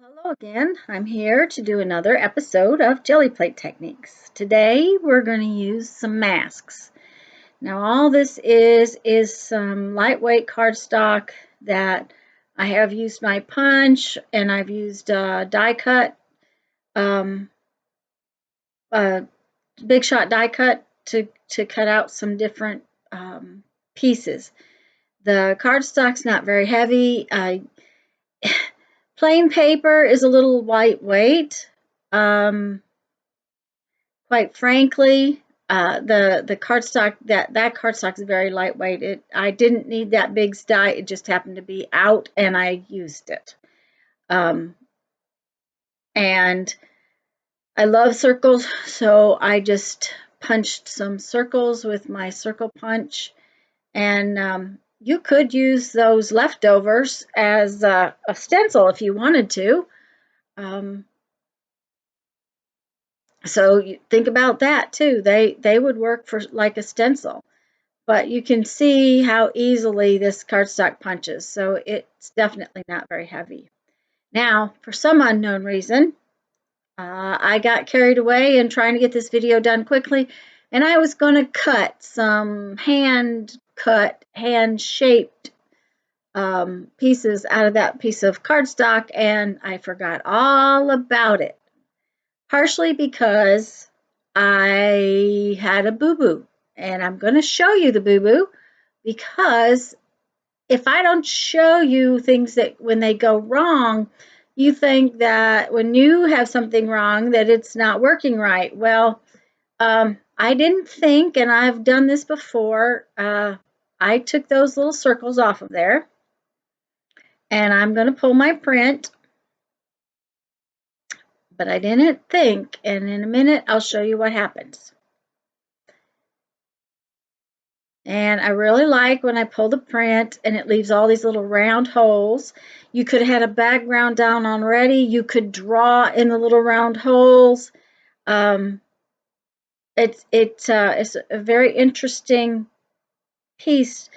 Hello again. I'm here to do another episode of Gelli Plate Techniques. Today we're going to use some masks. Now all this is some lightweight cardstock that I have used my punch and I've used die cut, um, big shot die cut to cut out some different pieces. The cardstock's not very heavy. Plain paper is a little lightweight. Quite frankly, the cardstock that cardstock is very lightweight. I didn't need that big die. It just happened to be out, and I used it. And I love circles, so I just punched some circles with my circle punch, and you could use those leftovers as a stencil if you wanted to. So you think about that too. They would work for like a stencil, but you can see how easily this cardstock punches. So it's definitely not very heavy. Now, for some unknown reason, I got carried away in trying to get this video done quickly, and I was going to cut some hand-cut, hand-shaped pieces out of that piece of cardstock, and I forgot all about it. Partially because I had a boo-boo, and I'm going to show you the boo-boo because if I don't show you things that when they go wrong, you think that when you have something wrong that it's not working right. Well, I didn't think, and I've done this before, I took those little circles off of there, and I'm going to pull my print, but I didn't think, and in a minute I'll show you what happens. And I really like when I pull the print and it leaves all these little round holes. You could have had a background down already. You could draw in the little round holes. It's a very interesting piece.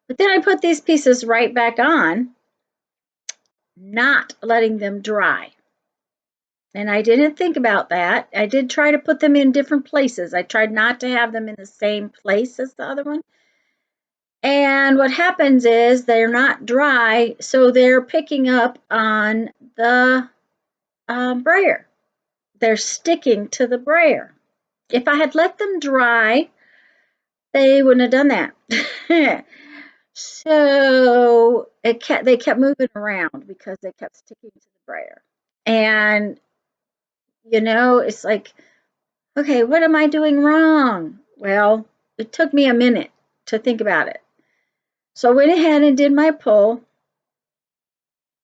But then I put these pieces right back on, not letting them dry. And I didn't think about that. I did try to put them in different places. I tried not to have them in the same place as the other one. And what happens is they're not dry, so they're picking up on the brayer. They're sticking to the brayer. If I had let them dry, they wouldn't have done that. So they kept moving around because they kept sticking to the brayer. And it's like, okay, what am I doing wrong? Well, it took me a minute to think about it. So I went ahead and did my pull.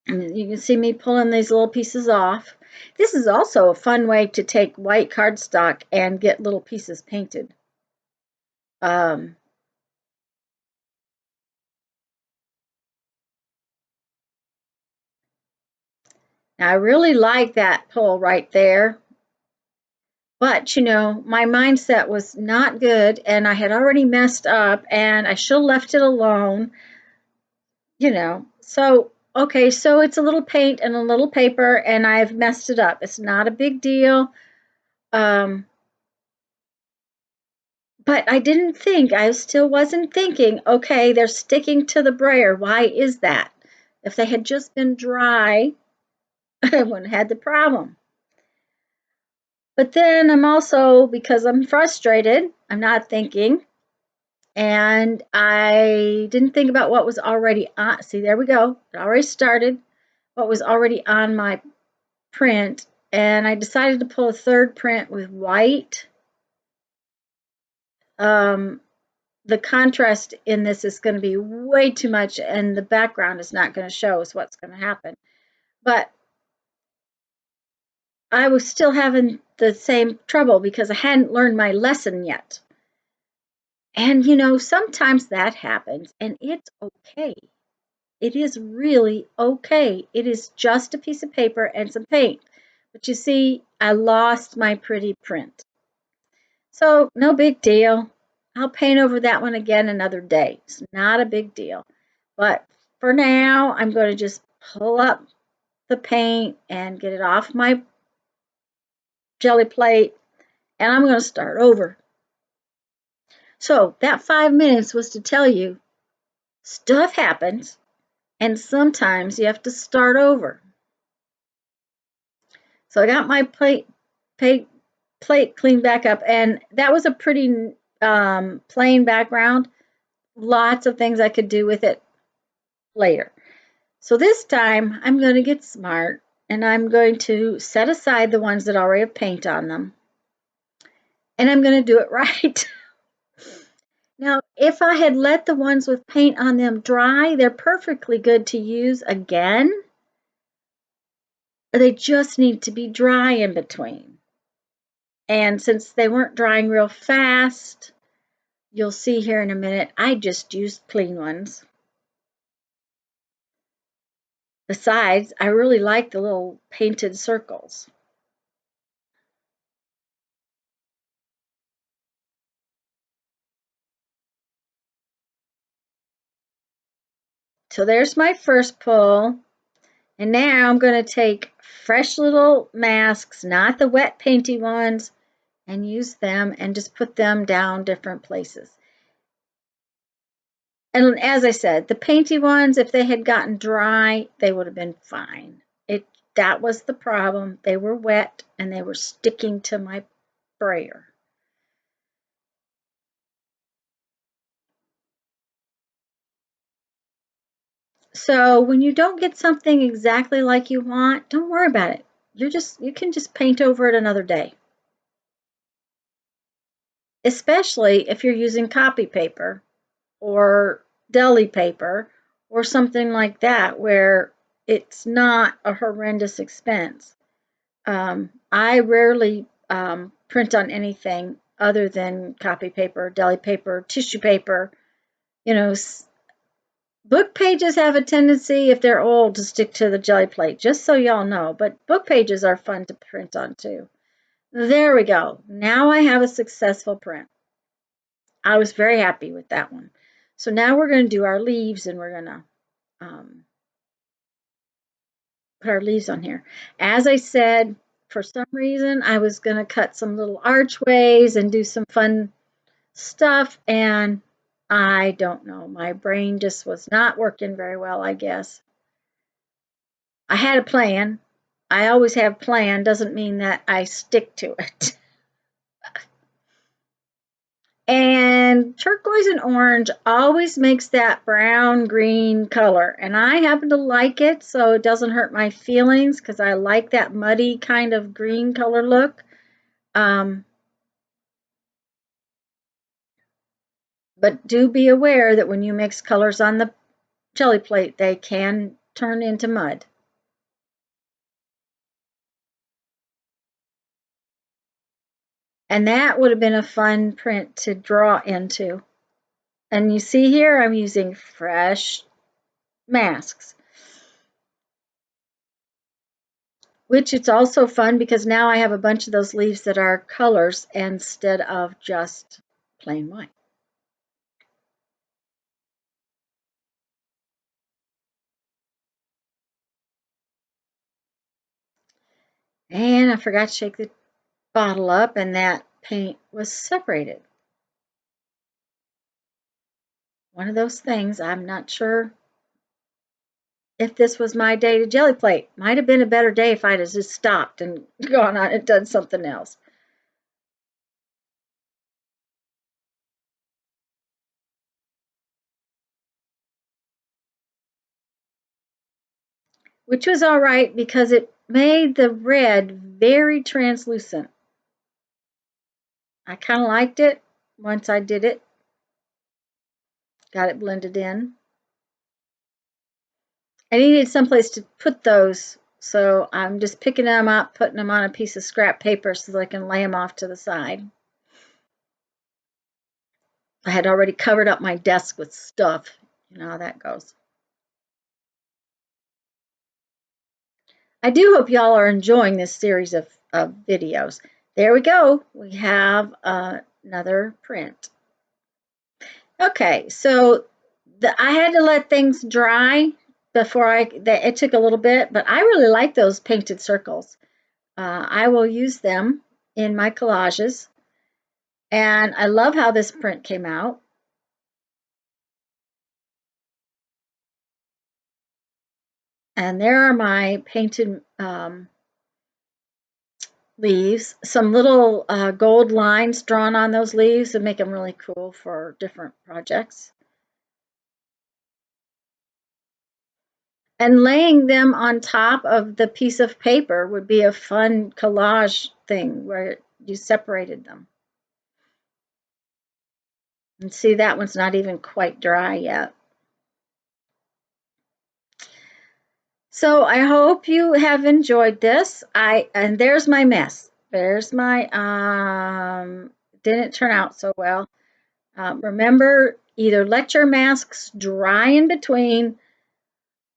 And you can see me pulling these little pieces off. This is also a fun way to take white cardstock and get little pieces painted. Now I really like that pull right there. But, my mindset was not good and I had already messed up and I should have left it alone, So, okay, so it's a little paint and a little paper and I've messed it up. It's not a big deal. But I didn't think, I still wasn't thinking, okay, they're sticking to the brayer. Why is that? If they had just been dry, I wouldn't have had the problem. But then I'm also, because I'm frustrated, I'm not thinking, and I didn't think about what was already on. See, there we go. It already started. What was already on my print, and I decided to pull a third print with white. The contrast in this is going to be way too much, and the background is not going to show us what's going to happen. But I was still having the same trouble because I hadn't learned my lesson yet. And sometimes that happens, and it's okay. It is really okay. It is just a piece of paper and some paint. But you see, I lost my pretty print. So, no big deal. I'll paint over that one again another day. It's not a big deal. But for now, I'm going to just pull up the paint and get it off my Gelli plate, and I'm going to start over. So that 5 minutes was to tell you stuff happens, and sometimes you have to start over. So I got my plate cleaned back up, and that was a pretty plain background. Lots of things I could do with it later. So this time I'm going to get smart, and I'm going to set aside the ones that already have paint on them, and I'm going to do it right. Now, if I had let the ones with paint on them dry, they're perfectly good to use again. They just need to be dry in between. And since they weren't drying real fast, you'll see here in a minute, I just used clean ones. Besides, I really like the little painted circles. So there's my first pull. And now I'm going to take fresh little masks, not the wet painty ones, and use them and just put them down different places. And as I said, the painty ones, if they had gotten dry, they would have been fine. That was the problem. They were wet and they were sticking to my sprayer. So when you don't get something exactly like you want, don't worry about it. You can just paint over it another day. Especially if you're using copy paper or deli paper or something like that where it's not a horrendous expense. I rarely print on anything other than copy paper, deli paper, tissue paper. You know, book pages have a tendency, if they're old, to stick to the Gelli plate, just so y'all know. But book pages are fun to print on too. There we go. Now I have a successful print. I was very happy with that one. So now we're going to do our leaves, and we're going to put our leaves on here. As I said, for some reason, I was going to cut some little archways and do some fun stuff, and I don't know. My brain just was not working very well, I guess. I had a plan. I always have a plan. Doesn't mean that I stick to it. And turquoise and orange always makes that brown green color, and I happen to like it, so it doesn't hurt my feelings because I like that muddy kind of green color look. But do be aware that when you mix colors on the Gelli plate, they can turn into mud. And that would have been a fun print to draw into. And you see here, I'm using fresh masks, which it's also fun because now I have a bunch of those leaves that are colors instead of just plain white. And I forgot to shake the bottle up, and that paint was separated. One of those things, I'm not sure if this was my day to Gelli plate. Might have been a better day if I'd have just stopped and gone on and done something else. Which was all right because it made the red very translucent. I kind of liked it once I did it. Got it blended in. I needed someplace to put those, so I'm just picking them up, putting them on a piece of scrap paper so that I can lay them off to the side. I had already covered up my desk with stuff. You know how that goes. I do hope y'all are enjoying this series of videos. There we go. We have another print. Okay, so I had to let things dry before it took a little bit, but I really like those painted circles. I will use them in my collages, and I love how this print came out. And there are my painted leaves. Some little gold lines drawn on those leaves and make them really cool for different projects. And laying them on top of the piece of paper would be a fun collage thing where you separated them. And see, that one's not even quite dry yet. So I hope you have enjoyed this. And there's my mess. There's my didn't turn out so well. Remember, either let your masks dry in between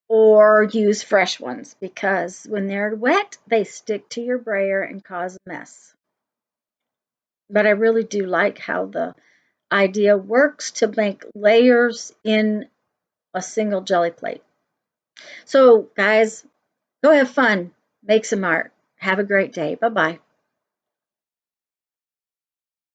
or use fresh ones, because when they're wet, they stick to your brayer and cause a mess. But I really do like how the idea works to make layers in a single jelly plate. So guys, go have fun, make some art. Have a great day. Bye-bye.